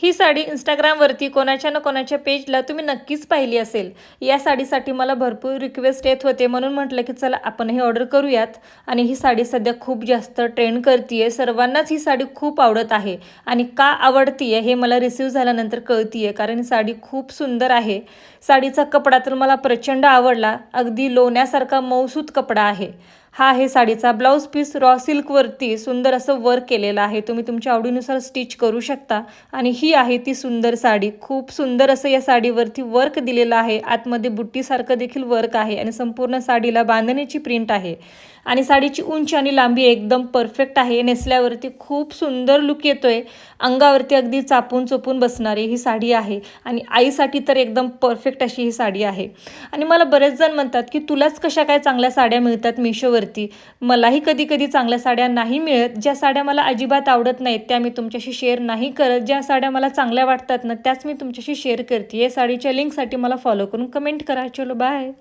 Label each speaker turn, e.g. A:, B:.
A: ही साडी Instagramवरती कोणाच्या ना कोणाच्या पेजला तुम्ही नक्कीच पाहिली असेल. या साडीसाठी मला भरपूर रिक्वेस्ट येत होते, म्हणून म्हटलं की चला आपण हे ऑर्डर करूयात. आणि ही साडी सध्या खूप जास्त ट्रेंड करतीये. सर्वांनाच ही साडी खूप आवडत आहे आणि का आवडतीये हे मला रिसीव्ह झाल्यानंतर कळतीये, कारण ही साडी खूप सुंदर आहे. साडीचा कपडा तर मला प्रचंड आवडला. अगदी लोण्यासारखा मऊसूत कपडा आहे. हा आहे साडीचा ब्लाऊज पीस. रॉ सिल्कवरती सुंदर असं वर्क केलेलं आहे. तुम्ही तुमच्या आवडीनुसार स्टिच करू शकता. आणि ही आहे ती सुंदर साडी. खूप सुंदर असं या साडीवरती वर्क दिलेलं आहे. आतमध्ये बुट्टीसारखं देखील वर्क आहे आणि संपूर्ण साडीला बांधणीची प्रिंट आहे. आणि साडीची उंची आणि लांबी एकदम परफेक्ट आहे. नेसल्यावरती खूप सुंदर लुक येतोय. अंगावरती अगदी चापून चोपून बसणारी ही साडी आहे आणि आईसाठी तर एकदम परफेक्ट अशी ही साडी आहे. आणि मला बरेच जण म्हणतात की तुलाच कशा काय चांगल्या साड्या मिळतात मिशोवरती. मलाही कधी कधी चांगल्या साड्या नाही मिळत. ज्या साड्या मला अजिबात आवडत नाहीत त्या मी तुमच्याशी शेअर नाही करत. ज्या साड्या मला चांगल्या वाटतात ना त्याच मी तुमच्याशी शेअर करते. या साडीच्या लिंकसाठी मला फॉलो करून कमेंट करा. चलो बाय.